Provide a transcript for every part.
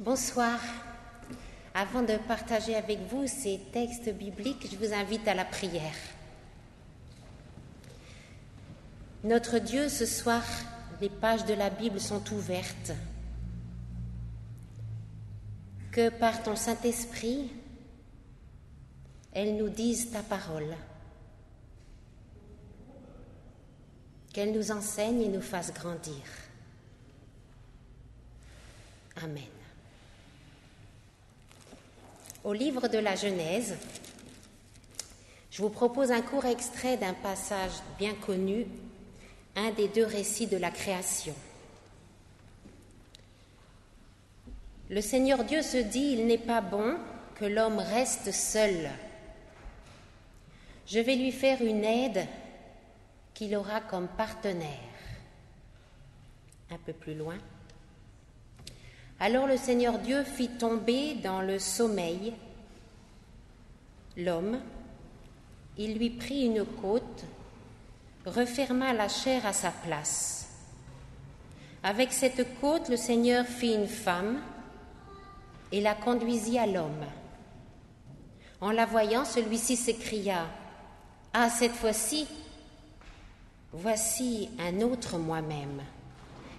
Bonsoir. Avant de partager avec vous ces textes bibliques, je vous invite à la prière. Notre Dieu, ce soir, les pages de la Bible sont ouvertes. Que par ton Saint-Esprit, elles nous disent ta parole. Qu'elles nous enseignent et nous fassent grandir. Amen. Au livre de la Genèse, je vous propose un court extrait d'un passage bien connu, un des deux récits de la création. Le Seigneur Dieu se dit, il n'est pas bon que l'homme reste seul. Je vais lui faire une aide qu'il aura comme partenaire. Un peu plus loin. Alors le Seigneur Dieu fit tomber dans le sommeil l'homme, il lui prit une côte, referma la chair à sa place. Avec cette côte, le Seigneur fit une femme et la conduisit à l'homme. En la voyant, celui-ci s'écria « Ah, cette fois-ci, voici un autre moi-même,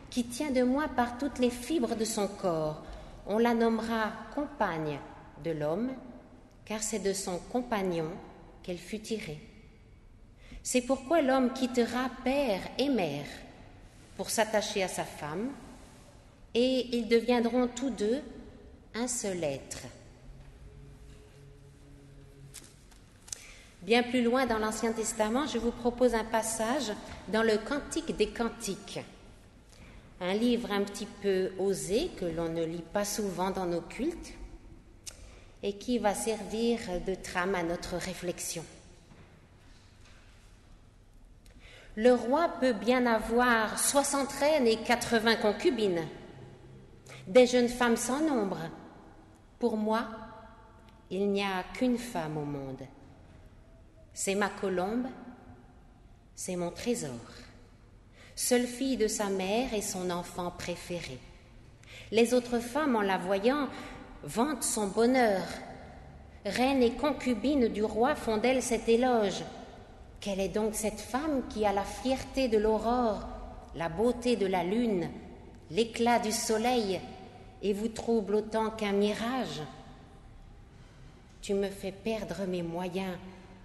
qui tient de moi par toutes les fibres de son corps. On la nommera compagne de l'homme, car c'est de son compagnon qu'elle fut tirée. C'est pourquoi l'homme quittera père et mère pour s'attacher à sa femme, et ils deviendront tous deux un seul être. » Bien plus loin dans l'Ancien Testament, je vous propose un passage dans le Cantique des Cantiques. Un livre un petit peu osé, que l'on ne lit pas souvent dans nos cultes, et qui va servir de trame à notre réflexion. Le roi peut bien avoir 60 reines et 80 concubines, des jeunes femmes sans nombre. Pour moi, il n'y a qu'une femme au monde. C'est ma colombe, c'est mon trésor. Seule fille de sa mère et son enfant préféré. Les autres femmes, en la voyant, vantent son bonheur. Reine et concubine du roi font d'elle cet éloge. Quelle est donc cette femme qui a la fierté de l'aurore, la beauté de la lune, l'éclat du soleil, et vous trouble autant qu'un mirage? Tu me fais perdre mes moyens,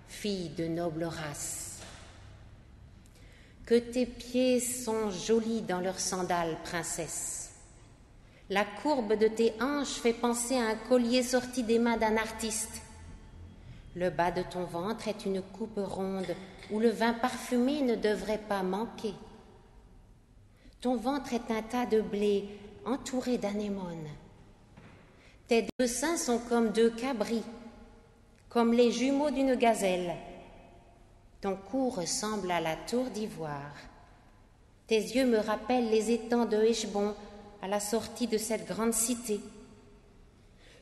fille de noble race. Que tes pieds sont jolis dans leurs sandales, princesse. La courbe de tes hanches fait penser à un collier sorti des mains d'un artiste. Le bas de ton ventre est une coupe ronde où le vin parfumé ne devrait pas manquer. Ton ventre est un tas de blé entouré d'anémones. Tes deux seins sont comme deux cabris, comme les jumeaux d'une gazelle. Ton cou ressemble à la tour d'ivoire. Tes yeux me rappellent les étangs de Heshbon à la sortie de cette grande cité.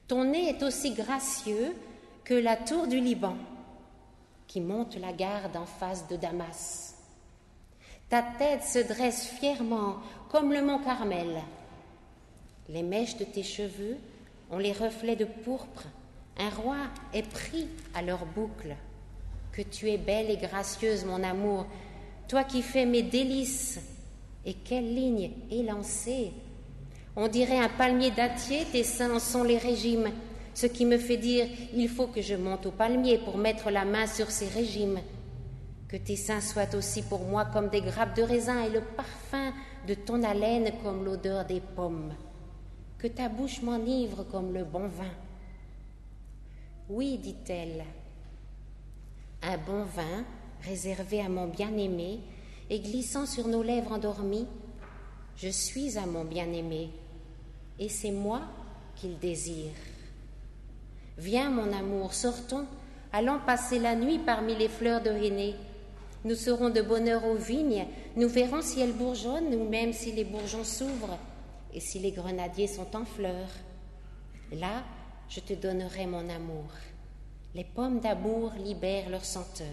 Ton nez est aussi gracieux que la tour du Liban, qui monte la garde en face de Damas. Ta tête se dresse fièrement comme le mont Carmel. Les mèches de tes cheveux ont les reflets de pourpre. Un roi est pris à leurs boucles. Que tu es belle et gracieuse, mon amour, toi qui fais mes délices. Et quelle ligne élancée! On dirait un palmier dattier, tes seins en sont les régimes, ce qui me fait dire, il faut que je monte au palmier pour mettre la main sur ces régimes. Que tes seins soient aussi pour moi comme des grappes de raisin et le parfum de ton haleine comme l'odeur des pommes. Que ta bouche m'enivre comme le bon vin. Oui, dit-elle, un bon vin réservé à mon bien-aimé et glissant sur nos lèvres endormies, je suis à mon bien-aimé et c'est moi qu'il désire. Viens, mon amour, sortons, allons passer la nuit parmi les fleurs de henné. Nous serons de bonne heure aux vignes, nous verrons si elles bourgeonnent ou même si les bourgeons s'ouvrent et si les grenadiers sont en fleurs. Là, je te donnerai mon amour. Les pommes d'amour libèrent leur senteur.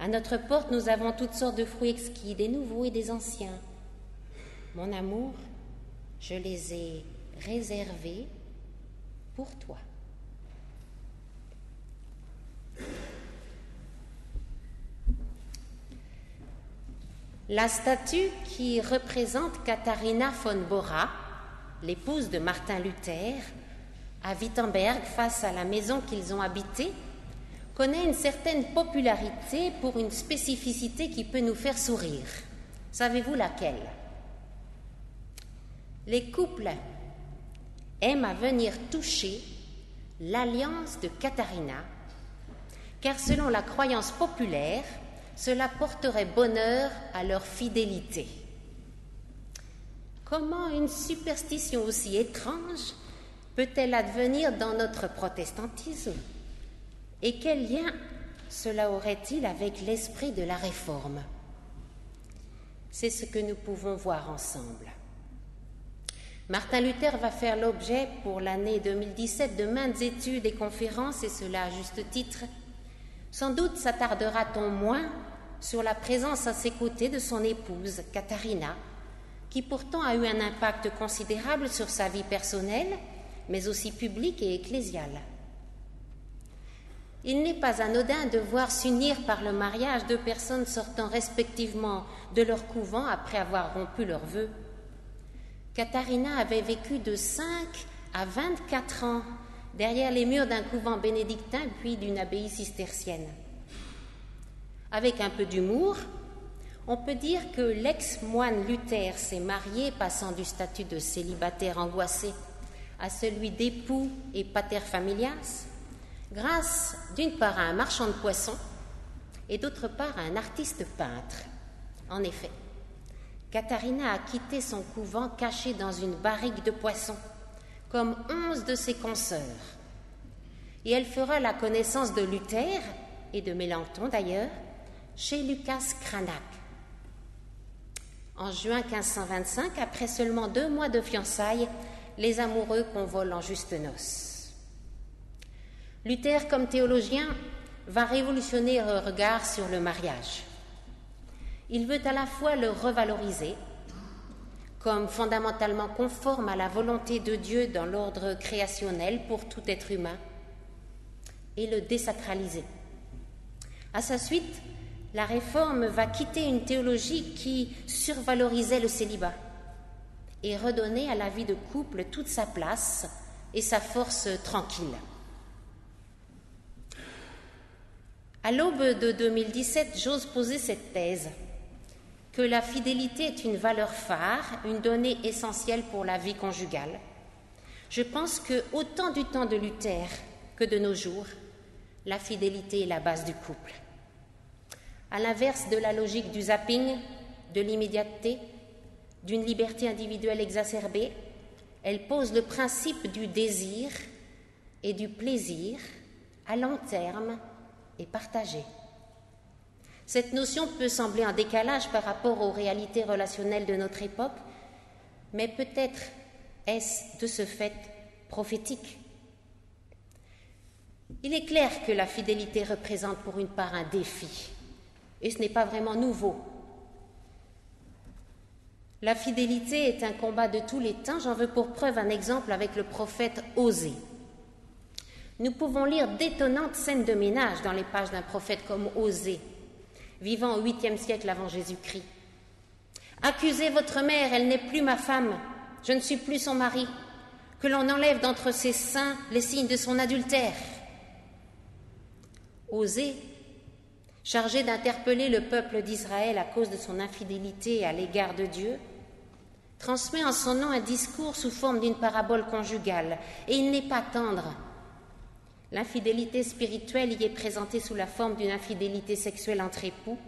À notre porte, nous avons toutes sortes de fruits exquis, des nouveaux et des anciens. Mon amour, je les ai réservé pour toi. La statue qui représente Katharina von Bora, l'épouse de Martin Luther, à Wittenberg, face à la maison qu'ils ont habitée, connaît une certaine popularité pour une spécificité qui peut nous faire sourire. Savez-vous laquelle? Les couples aiment à venir toucher l'alliance de Katharina, car selon la croyance populaire, cela porterait bonheur à leur fidélité. Comment une superstition aussi étrange peut-elle advenir dans notre protestantisme? Et quel lien cela aurait-il avec l'esprit de la Réforme? C'est ce que nous pouvons voir ensemble. Martin Luther va faire l'objet pour l'année 2017 de maintes études et conférences, et cela à juste titre. Sans doute s'attardera-t-on moins sur la présence à ses côtés de son épouse, Katharina, qui pourtant a eu un impact considérable sur sa vie personnelle, mais aussi publique et ecclésiale. Il n'est pas anodin de voir s'unir par le mariage deux personnes sortant respectivement de leur couvent après avoir rompu leurs vœux. Katharina avait vécu de 5 à 24 ans derrière les murs d'un couvent bénédictin puis d'une abbaye cistercienne. Avec un peu d'humour, on peut dire que l'ex-moine Luther s'est marié, passant du statut de célibataire angoissé à celui d'époux et pater familias, grâce d'une part à un marchand de poissons et d'autre part à un artiste peintre. En effet, Katharina a quitté son couvent caché dans une barrique de poissons, comme 11 de ses consoeurs. Et elle fera la connaissance de Luther, et de Mélenchon d'ailleurs, chez Lucas Cranach. En juin 1525, après seulement 2 mois de fiançailles, les amoureux convolent en justes noces. Luther, comme théologien, va révolutionner le regard sur le mariage. Il veut à la fois le revaloriser, comme fondamentalement conforme à la volonté de Dieu dans l'ordre créationnel pour tout être humain, et le désacraliser. À sa suite, la Réforme va quitter une théologie qui survalorisait le célibat et redonner à la vie de couple toute sa place et sa force tranquille. À l'aube de 2017, j'ose poser cette thèse, que la fidélité est une valeur phare, une donnée essentielle pour la vie conjugale. Je pense que, autant du temps de Luther que de nos jours, la fidélité est la base du couple. À l'inverse de la logique du zapping, de l'immédiateté, d'une liberté individuelle exacerbée, elle pose le principe du désir et du plaisir à long terme et partagé. Cette notion peut sembler en décalage par rapport aux réalités relationnelles de notre époque, mais peut-être est-ce de ce fait prophétique. Il est clair que la fidélité représente pour une part un défi, et ce n'est pas vraiment nouveau. La fidélité est un combat de tous les temps. J'en veux pour preuve un exemple avec le prophète Osée. Nous pouvons lire d'étonnantes scènes de ménage dans les pages d'un prophète comme Osée, vivant au 8e siècle avant Jésus-Christ. « Accusez votre mère, elle n'est plus ma femme, je ne suis plus son mari, que l'on enlève d'entre ses seins les signes de son adultère. » Osée, chargé d'interpeller le peuple d'Israël à cause de son infidélité à l'égard de Dieu, transmet en son nom un discours sous forme d'une parabole conjugale, et il n'est pas tendre. L'infidélité spirituelle y est présentée sous la forme d'une infidélité sexuelle entre époux,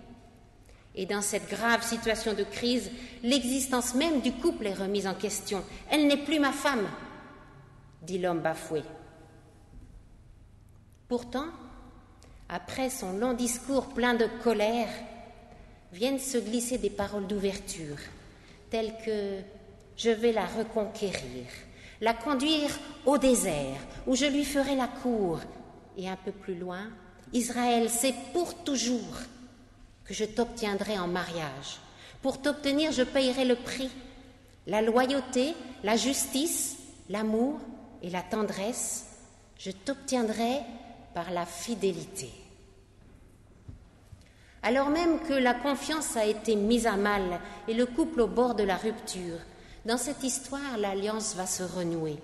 et dans cette grave situation de crise, l'existence même du couple est remise en question. « Elle n'est plus ma femme », dit l'homme bafoué. Pourtant, après son long discours plein de colère, viennent se glisser des paroles d'ouverture, telles que « je vais la reconquérir », la conduire au désert, où je lui ferai la cour. Et un peu plus loin, Israël, c'est pour toujours que je t'obtiendrai en mariage. Pour t'obtenir, je payerai le prix, la loyauté, la justice l'amour et la tendresse, je t'obtiendrai par la fidélité. Alors même que la confiance a été mise à mal et le couple au bord de la rupture, dans cette histoire, l'alliance va se renouer.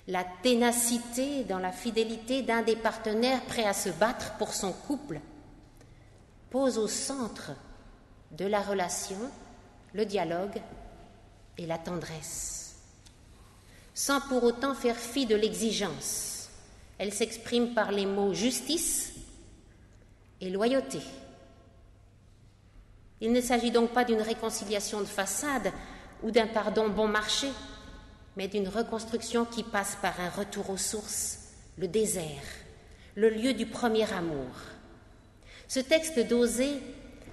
La ténacité dans la fidélité d'un des partenaires prêt à se battre pour son couple pose au centre de la relation le dialogue et la tendresse, sans pour autant faire fi de l'exigence. Elle s'exprime par les mots justice et loyauté. Il ne s'agit donc pas d'une réconciliation de façade ou d'un pardon bon marché, mais d'une reconstruction qui passe par un retour aux sources, le désert, le lieu du premier amour. Ce texte d'Osée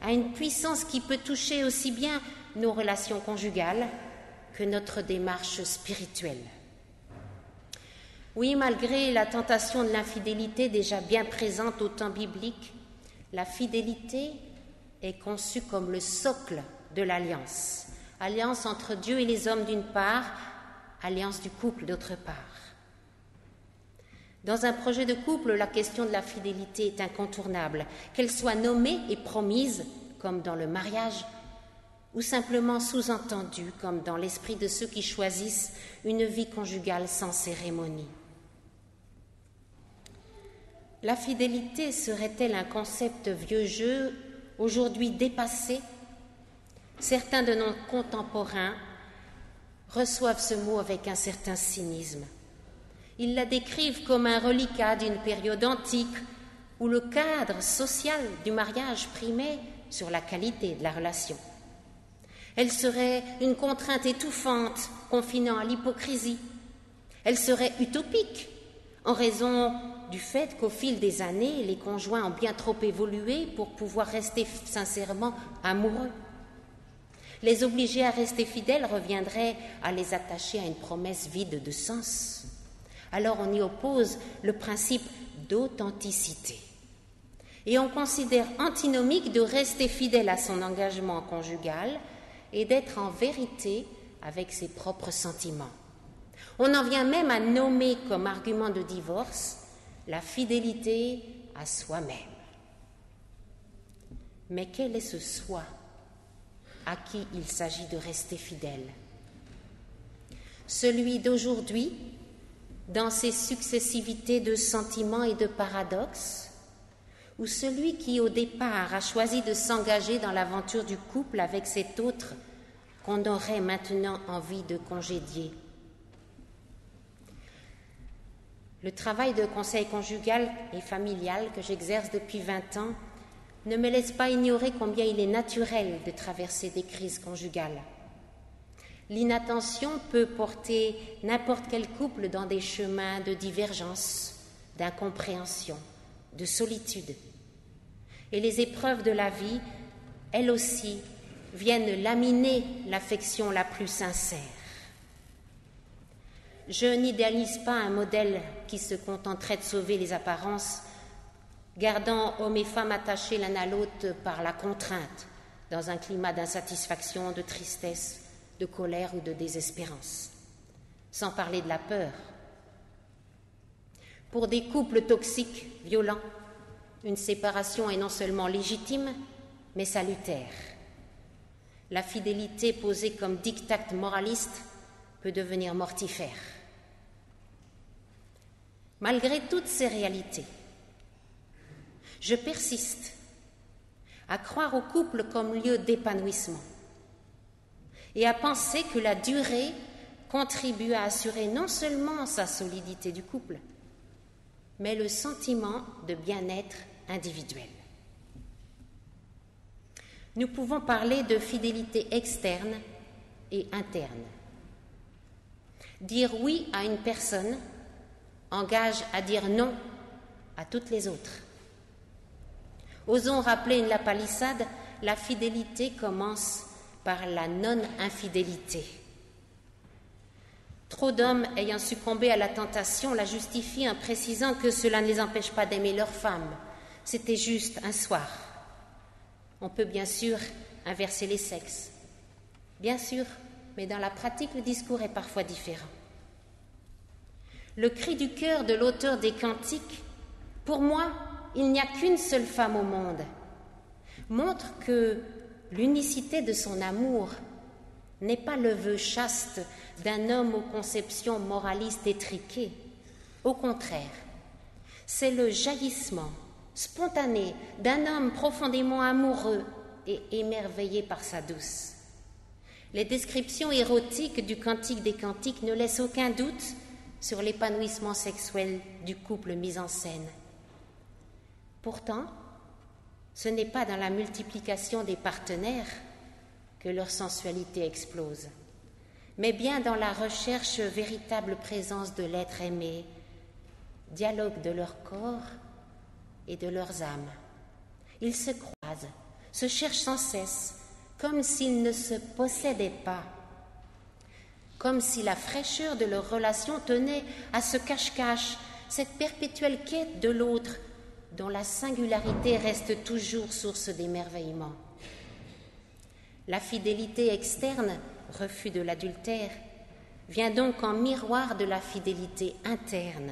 a une puissance qui peut toucher aussi bien nos relations conjugales que notre démarche spirituelle. Oui, malgré la tentation de l'infidélité déjà bien présente au temps biblique, la fidélité est conçue comme le socle de l'alliance. Alliance entre Dieu et les hommes d'une part, alliance du couple d'autre part. Dans un projet de couple, la question de la fidélité est incontournable, qu'elle soit nommée et promise, comme dans le mariage, ou simplement sous-entendue, comme dans l'esprit de ceux qui choisissent une vie conjugale sans cérémonie. La fidélité serait-elle un concept vieux jeu, aujourd'hui dépassé? Certains de nos contemporains reçoivent ce mot avec un certain cynisme. Ils la décrivent comme un reliquat d'une période antique où le cadre social du mariage primait sur la qualité de la relation. Elle serait une contrainte étouffante, confinant à l'hypocrisie. Elle serait utopique, en raison du fait qu'au fil des années, les conjoints ont bien trop évolué pour pouvoir rester sincèrement amoureux. Les obliger à rester fidèles reviendrait à les attacher à une promesse vide de sens. Alors on y oppose le principe d'authenticité. Et on considère antinomique de rester fidèle à son engagement conjugal et d'être en vérité avec ses propres sentiments. On en vient même à nommer comme argument de divorce la fidélité à soi-même. Mais quel est ce soi à qui il s'agit de rester fidèle? Celui d'aujourd'hui, dans ses successivités de sentiments et de paradoxes, ou celui qui, au départ, a choisi de s'engager dans l'aventure du couple avec cet autre qu'on aurait maintenant envie de congédier? Le travail de conseil conjugal et familial que j'exerce depuis 20 ans ne me laisse pas ignorer combien il est naturel de traverser des crises conjugales. L'inattention peut porter n'importe quel couple dans des chemins de divergence, d'incompréhension, de solitude. Et les épreuves de la vie, elles aussi, viennent laminer l'affection la plus sincère. Je n'idéalise pas un modèle qui se contenterait de sauver les apparences, gardant hommes et femmes attachés l'un à l'autre par la contrainte, dans un climat d'insatisfaction, de tristesse, de colère ou de désespérance, sans parler de la peur. Pour des couples toxiques, violents, une séparation est non seulement légitime, mais salutaire. La fidélité posée comme diktat moraliste peut devenir mortifère. Malgré toutes ces réalités, je persiste à croire au couple comme lieu d'épanouissement et à penser que la durée contribue à assurer non seulement sa solidité du couple, mais le sentiment de bien-être individuel. Nous pouvons parler de fidélité externe et interne. Dire oui à une personne engage à dire non à toutes les autres. Osons rappeler une lapalissade, la fidélité commence par la non-infidélité. Trop d'hommes ayant succombé à la tentation la justifient en précisant que cela ne les empêche pas d'aimer leur femme. C'était juste un soir. On peut bien sûr inverser les sexes. Bien sûr, mais dans la pratique, le discours est parfois différent. Le cri du cœur de l'auteur des cantiques, pour moi, il n'y a qu'une seule femme au monde, montre que l'unicité de son amour n'est pas le vœu chaste d'un homme aux conceptions moralistes étriquées. Au contraire, c'est le jaillissement spontané d'un homme profondément amoureux et émerveillé par sa douce. Les descriptions érotiques du Cantique des Cantiques ne laissent aucun doute sur l'épanouissement sexuel du couple mis en scène. Pourtant, ce n'est pas dans la multiplication des partenaires que leur sensualité explose, mais bien dans la recherche véritable présence de l'être aimé, dialogue de leur corps et de leurs âmes. Ils se croisent, se cherchent sans cesse, comme s'ils ne se possédaient pas, comme si la fraîcheur de leur relation tenait à ce cache-cache, cette perpétuelle quête de l'autre, dont la singularité reste toujours source d'émerveillement. La fidélité externe, refus de l'adultère, vient donc en miroir de la fidélité interne,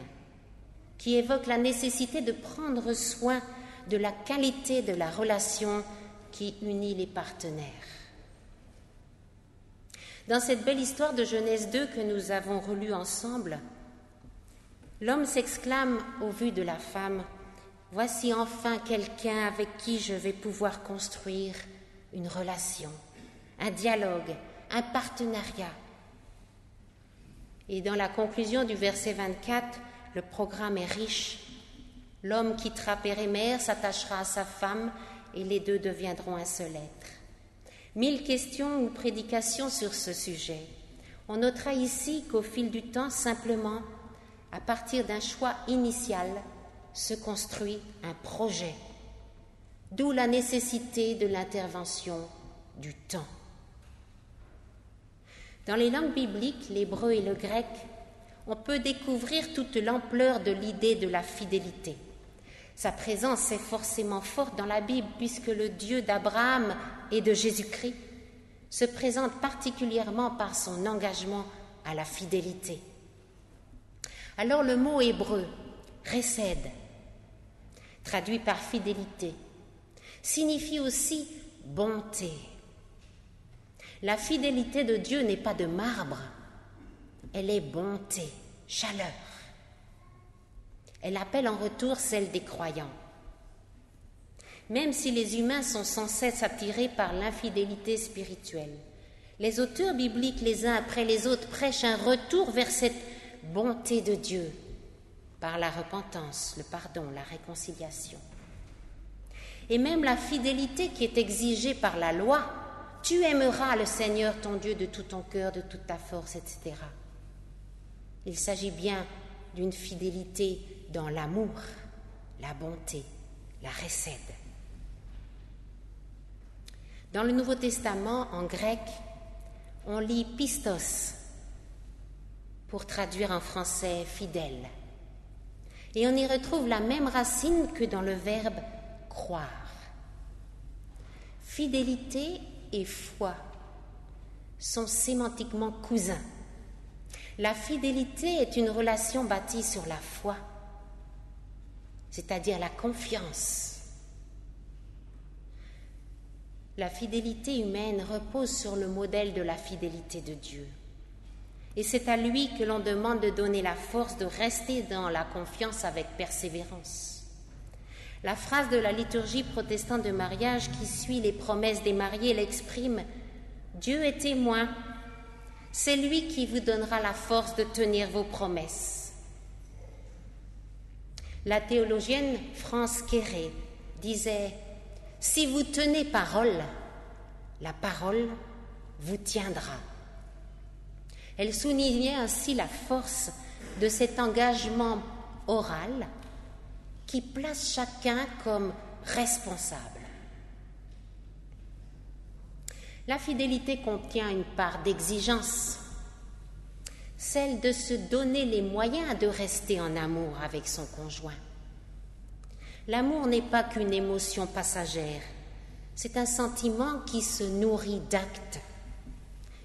qui évoque la nécessité de prendre soin de la qualité de la relation qui unit les partenaires. Dans cette belle histoire de Genèse 2 que nous avons relue ensemble, l'homme s'exclame au vu de la femme: « Voici enfin quelqu'un avec qui je vais pouvoir construire une relation, un dialogue, un partenariat. » Et dans la conclusion du verset 24, le programme est riche. L'homme quittera père et mère, s'attachera à sa femme, et les deux deviendront un seul être. 1000 questions ou prédications sur ce sujet. On notera ici qu'au fil du temps, simplement, à partir d'un choix initial, se construit un projet, d'où la nécessité de l'intervention du temps. Dans les langues bibliques, l'hébreu et le grec, on peut découvrir toute l'ampleur de l'idée de la fidélité. Sa présence est forcément forte dans la Bible puisque le Dieu d'Abraham et de Jésus-Christ se présente particulièrement par son engagement à la fidélité. Alors le mot hébreu « chesed », traduit par fidélité, signifie aussi bonté. La fidélité de Dieu n'est pas de marbre, elle est bonté, chaleur. Elle appelle en retour celle des croyants. Même si les humains sont sans cesse attirés par l'infidélité spirituelle, les auteurs bibliques les uns après les autres prêchent un retour vers cette bonté de Dieu par la repentance, le pardon, la réconciliation. Et même la fidélité qui est exigée par la loi, tu aimeras le Seigneur ton Dieu de tout ton cœur, de toute ta force, etc. Il s'agit bien d'une fidélité dans l'amour, la bonté, la chesed. Dans le Nouveau Testament, en grec, on lit pistos pour traduire en français fidèle. Et on y retrouve la même racine que dans le verbe croire. Fidélité et foi sont sémantiquement cousins. La fidélité est une relation bâtie sur la foi, c'est-à-dire la confiance. La fidélité humaine repose sur le modèle de la fidélité de Dieu. Et c'est à lui que l'on demande de donner la force de rester dans la confiance avec persévérance. La phrase de la liturgie protestante de mariage qui suit les promesses des mariés l'exprime: « Dieu est témoin, c'est lui qui vous donnera la force de tenir vos promesses. » La théologienne France Quéré disait: « Si vous tenez parole, la parole vous tiendra. » Elle soulignait ainsi la force de cet engagement oral qui place chacun comme responsable. La fidélité contient une part d'exigence, celle de se donner les moyens de rester en amour avec son conjoint. L'amour n'est pas qu'une émotion passagère, c'est un sentiment qui se nourrit d'actes.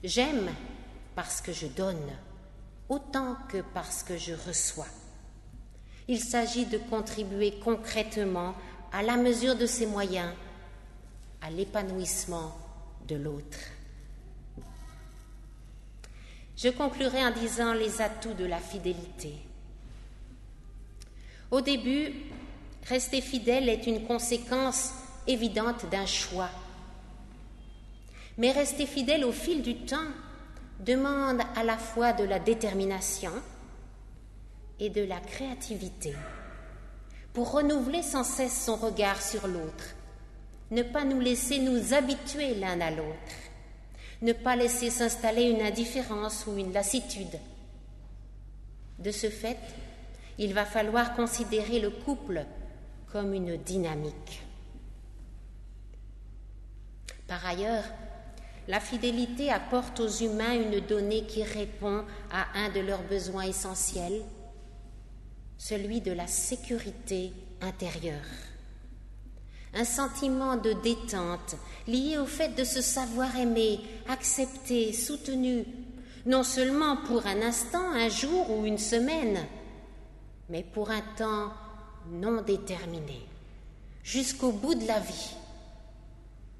J'aime parce que je donne, autant que parce que je reçois. Il s'agit de contribuer concrètement, à la mesure de ses moyens, à l'épanouissement de l'autre. Je conclurai en disant les atouts de la fidélité. Au début, rester fidèle est une conséquence évidente d'un choix. Mais rester fidèle au fil du temps demande à la fois de la détermination et de la créativité pour renouveler sans cesse son regard sur l'autre, ne pas nous laisser nous habituer l'un à l'autre, ne pas laisser s'installer une indifférence ou une lassitude. De ce fait, il va falloir considérer le couple comme une dynamique. Par ailleurs, la fidélité apporte aux humains une donnée qui répond à un de leurs besoins essentiels, celui de la sécurité intérieure. Un sentiment de détente lié au fait de se savoir aimé, accepté, soutenu, non seulement pour un instant, un jour ou une semaine, mais pour un temps non déterminé, jusqu'au bout de la vie,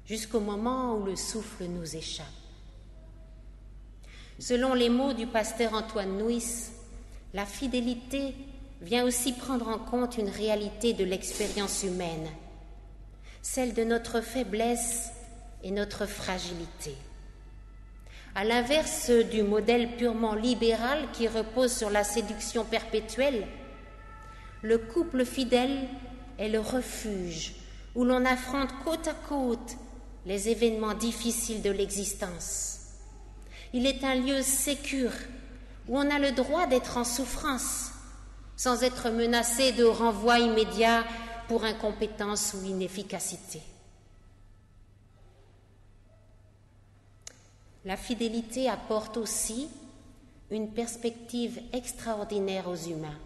jusqu'au moment où le souffle nous échappe. Selon les mots du pasteur Antoine Nuis, la fidélité vient aussi prendre en compte une réalité de l'expérience humaine, celle de notre faiblesse et notre fragilité. À l'inverse du modèle purement libéral qui repose sur la séduction perpétuelle, le couple fidèle est le refuge où l'on affronte côte à côte les événements difficiles de l'existence. Il est un lieu sécure où on a le droit d'être en souffrance sans être menacé de renvoi immédiat pour incompétence ou inefficacité. La fidélité apporte aussi une perspective extraordinaire aux humains.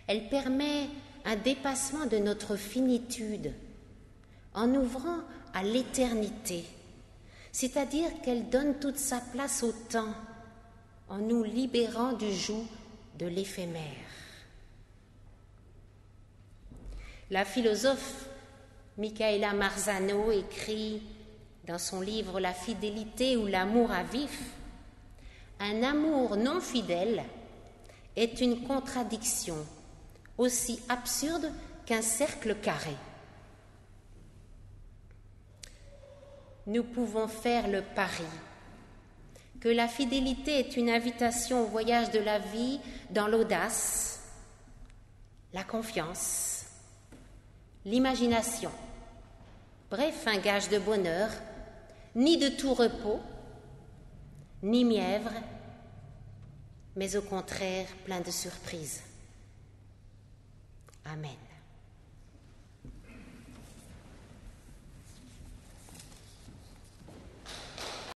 Elle permet un dépassement de notre finitude en ouvrant à l'éternité, c'est-à-dire qu'elle donne toute sa place au temps en nous libérant du joug de l'éphémère. La philosophe Michaela Marzano écrit dans son livre « La fidélité ou l'amour à vif » : « Un amour non fidèle est une contradiction aussi absurde qu'un cercle carré. » Nous pouvons faire le pari que la fidélité est une invitation au voyage de la vie dans l'audace, la confiance, l'imagination, bref, un gage de bonheur, ni de tout repos, ni mièvre, mais au contraire plein de surprises. Amen.